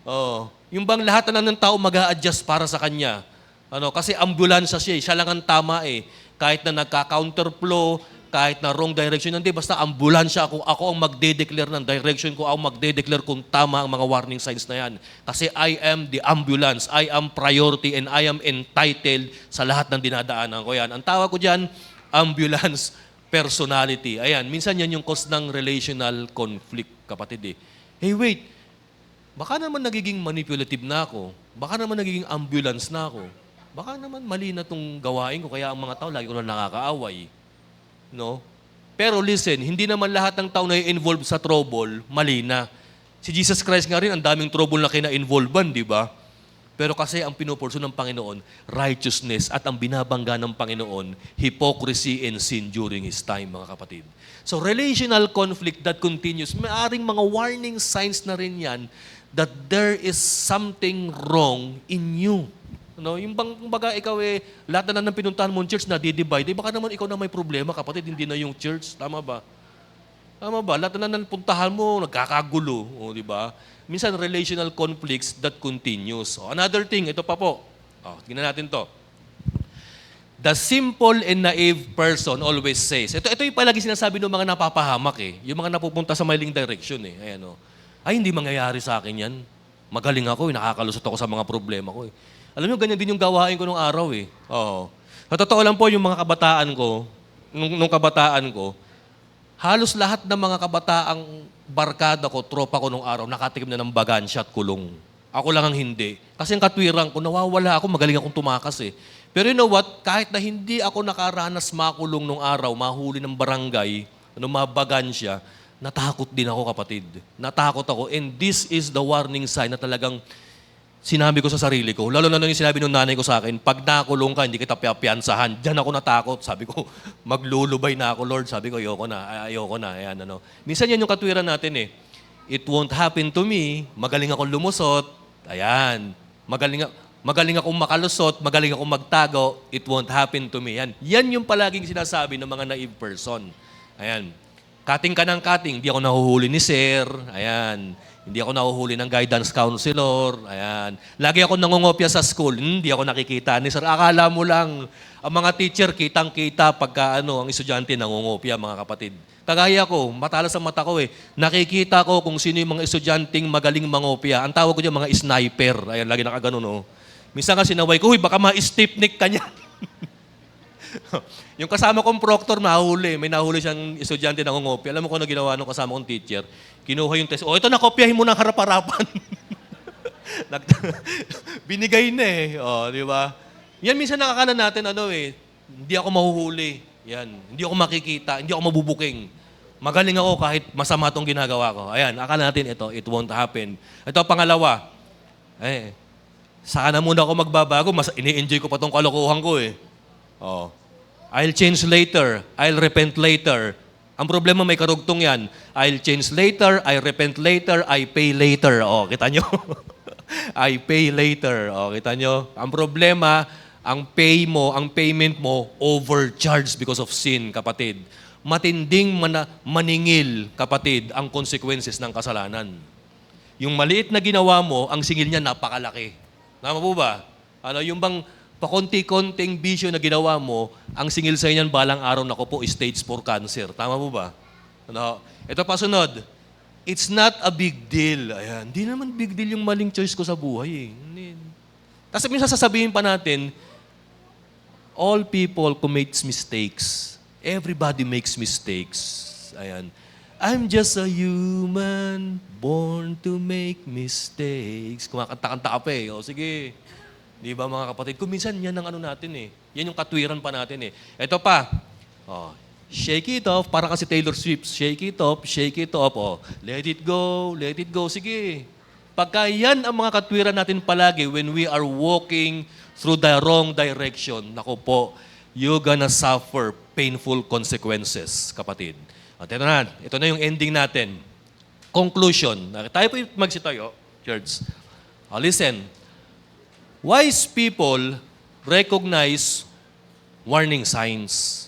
Oh. Yung bang lahat na ng tao mag-a-adjust para sa kanya. Kasi ambulance siya, siya lang ang tama eh. Kahit na nagka-counterflow, kahit na wrong direction, hindi, basta ambulansya ako ang magde-declare ng direction ko, ako magde-declare kung tama ang mga warning signs na yan. Kasi I am the ambulance, I am priority, and I am entitled sa lahat ng dinadaanan ko yan. Ang tawag ko dyan, ambulance personality. Ayan, minsan yan yung cause ng relational conflict, kapatid eh. Hey, wait, baka naman nagiging manipulative na ako, baka naman nagiging ambulance na ako, baka naman mali na itong gawain ko, kaya ang mga tao lagi ko na nakakaaway. No? Pero listen, hindi naman lahat ng tao na i-involve sa trouble, mali na. Si Jesus Christ nga rin, ang daming trouble na kina-involvean, di ba? Pero kasi ang pinupurso ng Panginoon, righteousness, at ang binabangga ng Panginoon, hypocrisy and sin during His time, mga kapatid. So relational conflict that continues, maaring mga warning signs na rin yan that there is something wrong in you. Yung bang, kumbaga, ikaw lahat na ng pinuntahan mong church na di-divide, baka naman ikaw na may problema, kapatid, hindi na yung church. Tama ba? Tama ba? Lahat na ng puntahan mo, nagkakagulo. Di ba? Minsan, relational conflicts that continues. Another thing, ito pa po. Tingnan natin to. The simple and naive person always says, ito yung palagi sinasabi ng mga napapahamak eh. Yung mga napupunta sa maling direction eh. Ayan, ay, hindi mangyayari sa akin yan. Magaling ako, nakakalusot ako sa mga problema ko eh. Alam niyo, ganyan din yung gawain ko nung araw eh. Oo. Sa totoo lang po, yung mga kabataan ko, nung kabataan ko, halos lahat ng mga kabataang barkada ko, tropa ko nung araw, nakatikim na ng bagansya at kulong. Ako lang ang hindi. Kasi ang katwiran ko, nawawala ako, magaling akong tumakas eh. Pero you know what? Kahit na hindi ako nakaranas makulong nung araw, mahuli ng barangay, mabagansya, natakot din ako, kapatid. Natakot ako. And this is the warning sign na talagang sinabi ko sa sarili ko, lalo na nung sinabi ng nanay ko sa akin, pag nakulong ka, hindi kita piyansahan. Diyan ako natakot. Sabi ko, maglulubay na ako, Lord. Sabi ko, ayoko na. Ayan, Minsan yan yung katwiran natin eh. It won't happen to me. Magaling akong lumusot. Ayan. Magaling akong makalusot. Magaling akong magtago. It won't happen to me. Yan yung palaging sinasabi ng mga naive person. Ayan. Cutting ka ng cutting. Hindi ako nahuhuli ni sir. Ayan. Hindi ako nahuhuli ng guidance counselor. Ayan. Lagi ako nangungopya sa school. Hindi ako nakikita ni sir. Akala mo lang, ang mga teacher kitang-kita pagka ang estudyante nangungopya, mga kapatid. Kagaya ko, matalas ang mata ko eh. Nakikita ko kung sino yung mga estudyanteng magaling mangopya. Ang tawag ko dyan, mga sniper. Ayan, lagi nakaganon. Minsan nga sinaway ko, baka ma-stiffneck ka niya. Yung kasama kong proctor, nahuli. May nahuli siyang estudyante na ngopya. Alam mo kung ano ginawa nung kasama kong teacher? Kinuha yung test. Ito, nakopyahin mo ng harap-harapan. Binigay na eh. Di ba? Yan minsan nakakala natin, hindi ako mahuhuli. Yan. Hindi ako makikita. Hindi ako mabubuking. Magaling ako kahit masama itong ginagawa ko. Ayan, akala natin ito, it won't happen. Ito, pangalawa. Saka na muna ako magbabago. Mas ini-enjoy ko pa itong kalokohan ko eh. I'll change later. I'll repent later. Ang problema may karugtong yan. I'll change later, I repent later, I pay later. Kita nyo? I pay later. Kita nyo? Ang problema, ang payment mo, overcharged because of sin, kapatid. Matinding maningil, kapatid, ang consequences ng kasalanan. Yung maliit na ginawa mo, ang singil niya napakalaki. Tama po ba? Ano, yung bang pakonti-konting bisyo na ginawa mo, ang singil sa inyan balang araw na po, stage 4 cancer. Tama mo ba? Ano, ito pa sunod. It's not a big deal. Ayan, hindi naman big deal yung maling choice ko sa buhay eh. Tapos minsan sasabihin pa natin, all people commits mistakes. Everybody makes mistakes. Ayan. I'm just a human born to make mistakes. Kumakanta-kanta ka pa eh. O sige. Di ba mga kapatid? Kung minsan yan ang ano natin eh. Yan yung katwiran pa natin eh. Ito pa. Oh, shake it off. Para kasi Taylor Swift. Shake it off, shake it off. Oh, let it go, let it go. Sige. Pagka yan ang mga katwiran natin palagi when we are walking through the wrong direction, naku po, you're gonna suffer painful consequences, kapatid. At ito na yung ending natin. Conclusion. Tayo po magsitayo, church. Listen. Wise people recognize warning signs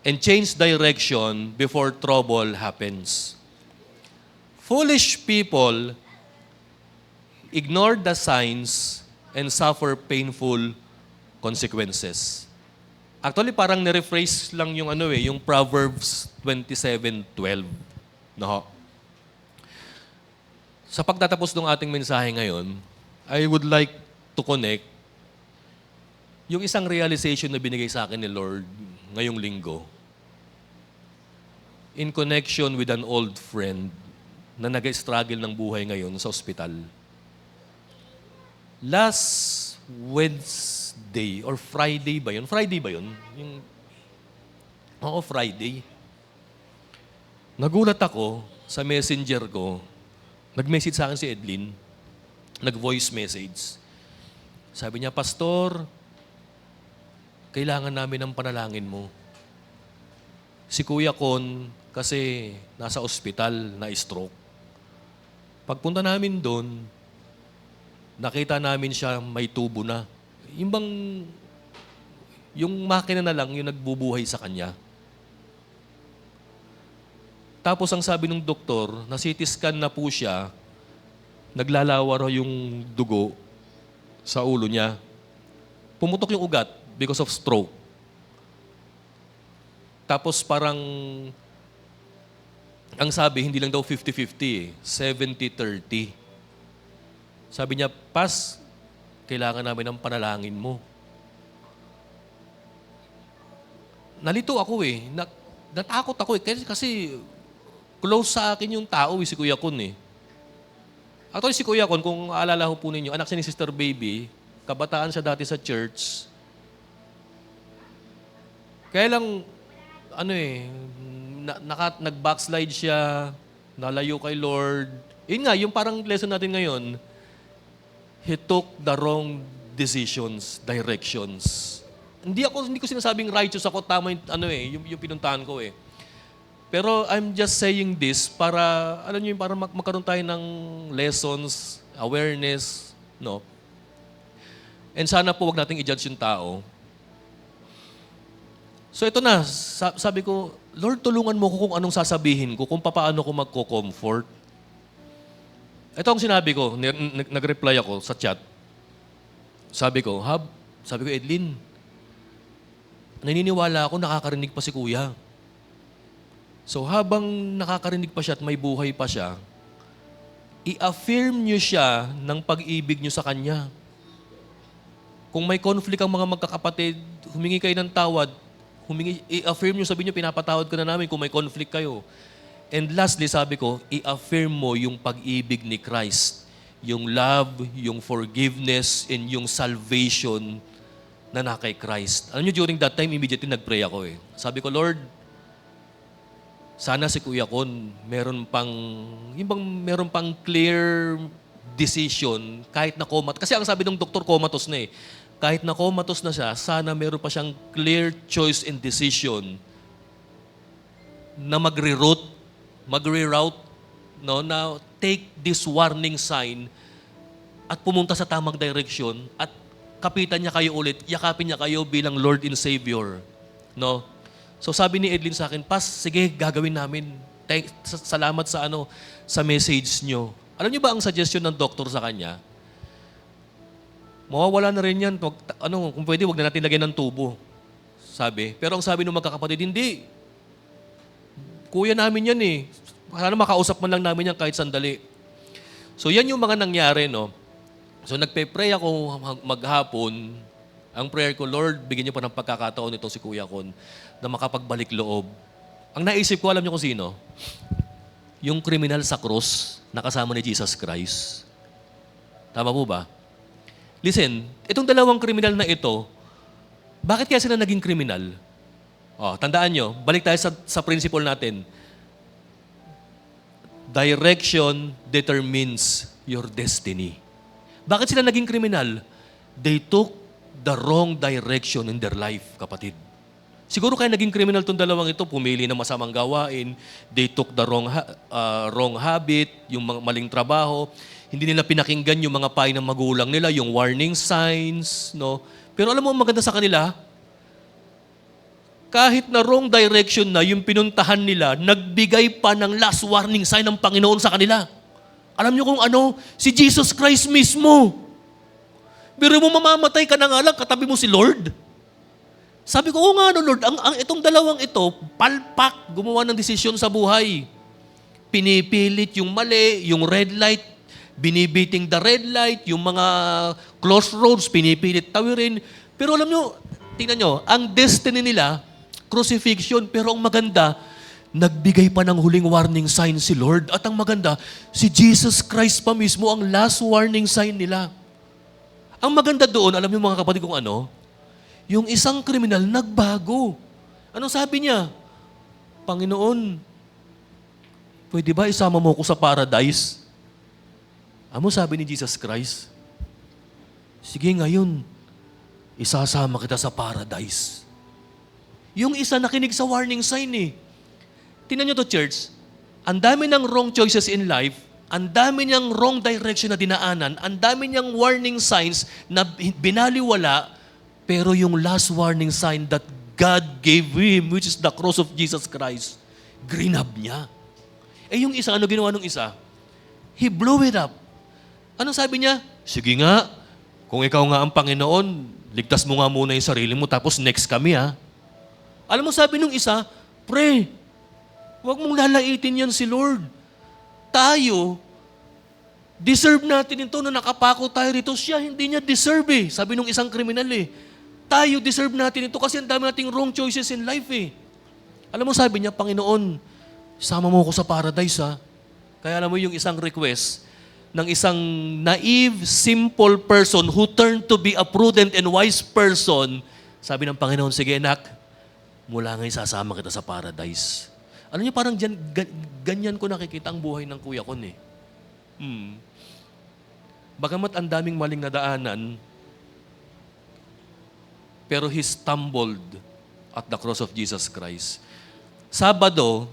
and change direction before trouble happens. Foolish people ignore the signs and suffer painful consequences. Actually, parang nirephrase lang yung yung Proverbs 27:12. No? Sa pagtatapos ng ating mensahe ngayon, I would like to connect yung isang realization na binigay sa akin ni Lord ngayong linggo in connection with an old friend na nag-struggle ng buhay ngayon sa ospital. Last Wednesday or Friday ba yun? Friday ba yun? Friday. Nagulat ako sa messenger ko. Nag-message sa akin si Edlin. Nag-voice message. Sabi niya, Pastor, kailangan namin ng panalangin mo. Si Kuya Con, kasi nasa ospital na stroke. Pagpunta namin doon, nakita namin siya may tubo na. Yung makina na lang yung nagbubuhay sa kanya. Tapos ang sabi ng doktor, na CT scan na po siya, naglalawar yung dugo sa ulo niya. Pumutok yung ugat because of stroke. Tapos parang, ang sabi, hindi lang daw 50-50 70-30. Sabi niya, Pas, kailangan namin ng panalangin mo. Nalito ako eh. Natakot ako eh. Kasi close sa akin yung tao si Kuya Kun eh. Actually, si Kuya Kun, kung aalala ho po ninyo, anak siya ni Sister Baby, kabataan siya dati sa church. Kaya lang, nag-backslide siya, nalayo kay Lord. Yun nga, yung parang lesson natin ngayon, he took the wrong decisions, directions. Hindi ko sinasabing righteous ako, tama yung pinuntahan ko eh. Pero I'm just saying this para, para magkaroon tayo ng lessons, awareness, no? And sana po wag nating i-judge yung tao. So ito na, sabi ko, Lord, tulungan mo ko kung anong sasabihin ko, kung paano ko magko-comfort. Ito ang sinabi ko, nag-reply ako sa chat. Sabi ko, Edlin, naniniwala ako nakakarinig pa si Kuya. So habang nakakarinig pa siya at may buhay pa siya, i-affirm niyo siya ng pag-ibig niyo sa Kanya. Kung may conflict ang mga magkakapatid, humingi kayo ng tawad, i-affirm niyo, sabi niyo, pinapatawad ko na namin kung may conflict kayo. And lastly, sabi ko, i-affirm mo yung pag-ibig ni Christ. Yung love, yung forgiveness, and yung salvation na kay Christ. Alam niyo, during that time, immediately nag-pray ako eh. Sabi ko, Lord, sana si Kuya Kon, meron pang clear decision kahit na comatose. Kasi ang sabi ng doktor, comatose na eh. Kahit na comatose na siya, sana meron pa siyang clear choice and decision na mag-reroute, no, na take this warning sign at pumunta sa tamang direction at kapitan niya kayo ulit, yakapin niya kayo bilang Lord and Savior. No? So sabi ni Edlin sa akin, Pas, sige, gagawin namin. Salamat sa message niyo. Alam niyo ba ang suggestion ng doktor sa kanya? Mawawala na rin yan. Kung pwede, wag na natin lagyan ng tubo. Sabi. Pero ang sabi ng magkakapatid, hindi. Kuya namin yan eh. Sana makausap man lang namin yan kahit sandali. So yan yung mga nangyari, no? So nagpe-pray ako maghapon. Ang prayer ko, Lord, bigyan niyo pa ng pagkakataon itong si Kuya Kon na makapagbalik loob. Ang naisip ko, alam niyo kung sino? Yung kriminal sa krus na kasama ni Jesus Christ. Tama po ba? Listen, itong dalawang kriminal na ito, bakit kaya sila naging kriminal? Tandaan nyo, balik tayo sa principle natin. Direction determines your destiny. Bakit sila naging kriminal? They took the wrong direction in their life, kapatid. Siguro kaya naging kriminal itong dalawang ito, pumili ng masamang gawain, they took the wrong habit, yung maling trabaho, hindi nila pinakinggan yung mga payo ng magulang nila, yung warning signs, no? Pero alam mo, maganda sa kanila, kahit na wrong direction na yung pinuntahan nila, nagbigay pa ng last warning sign ng Panginoon sa kanila. Alam niyo kung ano? Si Jesus Christ mismo. Pero mo mamamatay ka na nga lang, katabi mo si Lord. Sabi ko, oo nga no Lord, itong dalawang ito, palpak, gumawa ng desisyon sa buhay. Pinipilit yung mali, yung red light, binibiting the red light, yung mga crossroads, pinipilit tawirin. Pero alam nyo, tingnan nyo, ang destiny nila, crucifixion, pero ang maganda, nagbigay pa ng huling warning sign si Lord. At ang maganda, si Jesus Christ pa mismo ang last warning sign nila. Ang maganda doon, alam niyo mga kapatid kung ano? Yung isang kriminal nagbago. Anong sabi niya? Panginoon, pwede ba isama mo ko sa paradise? Ano sabi ni Jesus Christ? Sige ngayon, isasama kita sa paradise. Yung isa nakinig sa warning sign eh. Tingnan nyo to church, ang dami ng wrong choices in life, ang dami niyang wrong direction na dinaanan, ang dami niyang warning signs na binaliwala, pero yung last warning sign that God gave him, which is the cross of Jesus Christ, grinab niya. Yung isa, ano ginawa nung isa? He blew it up. Anong sabi niya? Sige nga, kung ikaw nga ang Panginoon, ligtas mo nga muna yung sarili mo, tapos next kami ha. Alam mo sabi nung isa, pray. Huwag mong lalaitin yan si Lord. Tayo, deserve natin ito na nakapako tayo rito. Siya, hindi niya deserve eh. Sabi nung isang kriminal eh. Tayo, deserve natin ito kasi ang dami nating wrong choices in life eh. Alam mo sabi niya, Panginoon, sama mo ko sa paradise ha. Kaya alam mo yung isang request ng isang naive, simple person who turned to be a prudent and wise person, sabi ng Panginoon, sige anak, mula ngayon sasama kita sa paradise. Alam niyo, parang ganyan ko nakikita ang buhay ng Kuya Kon eh. Bagamat ang daming maling nadaanan, pero he stumbled at the cross of Jesus Christ. Sabado,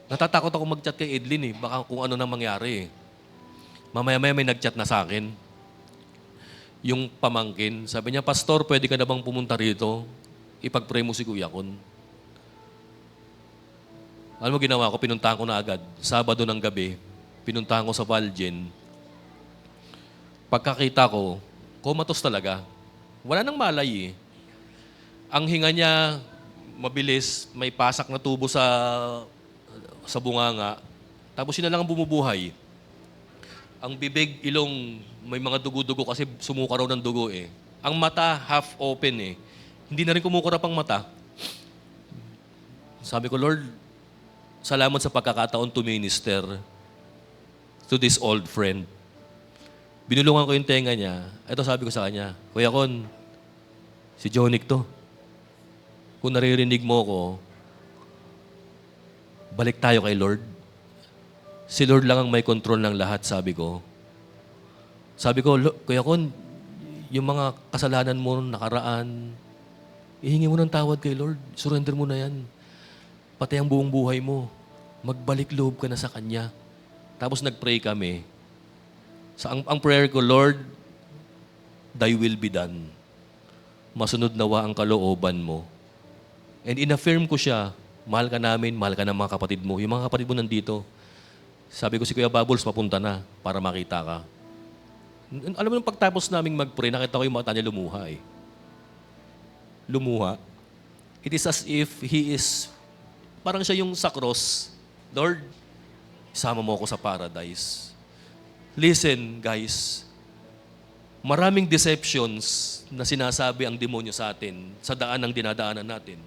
natatakot ako mag-chat kay Edlin eh. Baka kung ano na mangyari eh. Mamaya-maya may nag-chat na sa akin. Yung pamangkin, sabi niya, Pastor, pwede ka na bang pumunta rito? Ipag-pray mo si Kuya Kon. Alam mo ginawa ko, pinuntahan ko na agad. Sabado ng gabi, pinuntahan ko sa Valgen. Pagkakita ko, comatose talaga. Wala nang malay eh. Ang hinga niya, mabilis, may pasak na tubo sa bunganga. Tapos yun na lang ang bumubuhay. Ang bibig, ilong, may mga dugo-dugo kasi sumuka raw ng dugo eh. Ang mata, half open eh. Hindi na rin kumukurap ang mata. Sabi ko, Lord, salamat sa pagkakataon to minister to this old friend. Binulungan ko yung tenga niya. Ito sabi ko sa kanya, Kuya Kon, si Jonic to. Kung naririnig mo ko, balik tayo kay Lord. Si Lord lang ang may control ng lahat, sabi ko. Sabi ko, Kuya Kon, yung mga kasalanan mo nakaraan, ihingi mo ng tawad kay Lord. Surrender mo na yan. Pati ang buong buhay mo. Magbalik loob ka na sa Kanya. Tapos nag-pray kami. Ang prayer ko, Lord, Thy will be done. Masunod nawa ang kalooban mo. And in-affirm ko siya, mahal ka namin, mahal ka ng mga kapatid mo. Yung mga kapatid mo nandito. Sabi ko si Kuya Bubbles, papunta na para makita ka. Alam mo, nung pagtapos naming mag-pray, nakita ko yung mata niya lumuha eh. Lumuha. It is as if he is, parang siya yung sa cross. Lord, isama mo ako sa paradise. Listen, guys. Maraming deceptions na sinasabi ang demonyo sa atin sa daan ng dinadaanan natin.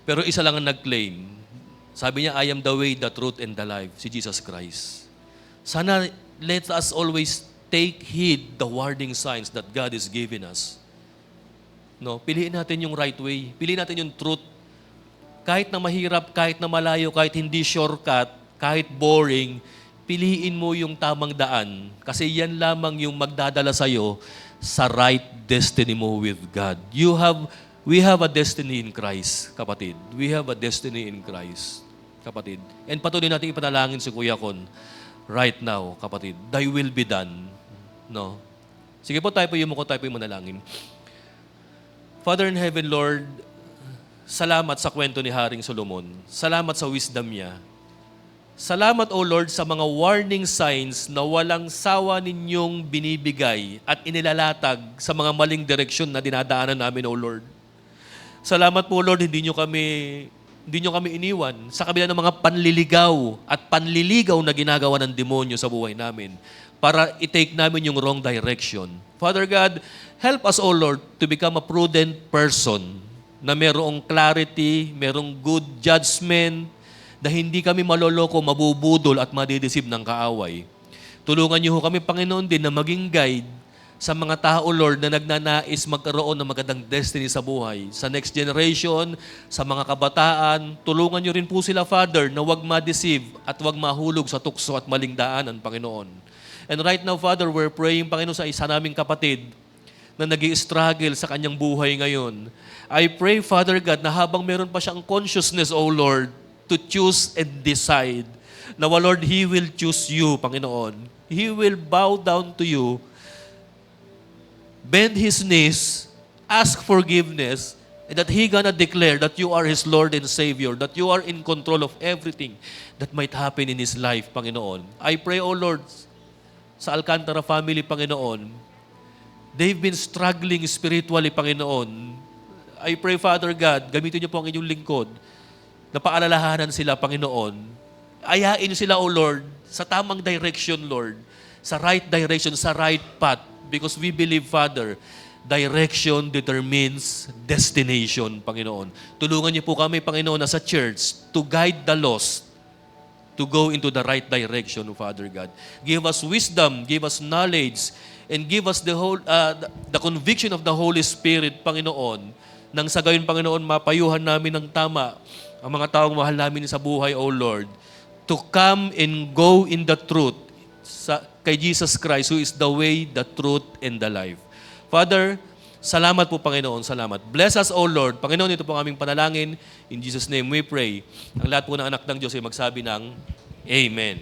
Pero isa lang ang nag-claim. Sabi niya, I am the way, the truth, and the life. Si Jesus Christ. Sana let us always take heed the warning signs that God is giving us. No, piliin natin yung right way. Piliin natin yung truth. Kahit na mahirap, kahit na malayo, kahit hindi shortcut, kahit boring, piliin mo yung tamang daan. Kasi yan lamang yung magdadala sa'yo sa right destiny mo with God. We have a destiny in Christ, kapatid. We have a destiny in Christ, kapatid. And patuloy natin ipanalangin si Kuya Kon right now, kapatid. Thy will be done. No? Sige po, tayo po yung manalangin. Father in heaven, Lord, salamat sa kwento ni Haring Solomon. Salamat sa wisdom niya. Salamat, O Lord, sa mga warning signs na walang sawa ninyong binibigay at inilalatag sa mga maling direksyon na dinadaanan namin, O Lord. Salamat po, Lord, hindi nyo kami iniwan sa kabila ng mga panliligaw at panliligaw na ginagawa ng demonyo sa buhay namin para i-take namin yung wrong direction. Father God, help us, O Lord, to become a prudent person na merong clarity, merong good judgment, na hindi kami maloloko, mabubudol at madidisib ng kaaway. Tulungan niyo ho kami, Panginoon, din na maging guide sa mga tao, Lord, na nagnanais magkaroon ng magandang destiny sa buhay. Sa next generation, sa mga kabataan, tulungan niyo rin po sila, Father, na wag ma-deceive at wag mahulog sa tukso at maling daanan, Panginoon. And right now, Father, we're praying, Panginoon, sa isa naming kapatid na nag-i-struggle sa kanyang buhay ngayon. I pray, Father God, na habang meron pa siyang consciousness, O Lord, to choose and decide na, Lord, He will choose you, Panginoon. He will bow down to you, bend His knees, ask forgiveness, and that He gonna declare that you are His Lord and Savior, that you are in control of everything that might happen in His life, Panginoon. I pray, O Lord, sa Alcantara family, Panginoon, they've been struggling spiritually, Panginoon. I pray, Father God, gamitin niyo po ang inyong lingkod na paalalahanan sila, Panginoon. Ayain niyo sila, O Lord, sa tamang direction, Lord. Sa right direction, sa right path. Because we believe, Father, direction determines destination, Panginoon. Tulungan niyo po kami, Panginoon, na sa church to guide the lost to go into the right direction, Father God. Give us wisdom, give us knowledge, and give us the conviction of the Holy Spirit, Panginoon, nang sa gayon, Panginoon, mapayuhan namin ng tama ang mga taong mahal namin sa buhay, O Lord, to come and go in the truth kay Jesus Christ, who is the way, the truth, and the life. Father, salamat po, Panginoon, salamat. Bless us, O Lord. Panginoon, ito po ang aming panalangin. In Jesus' name we pray. Ang lahat po ng anak ng Diyos ay magsabi ng Amen.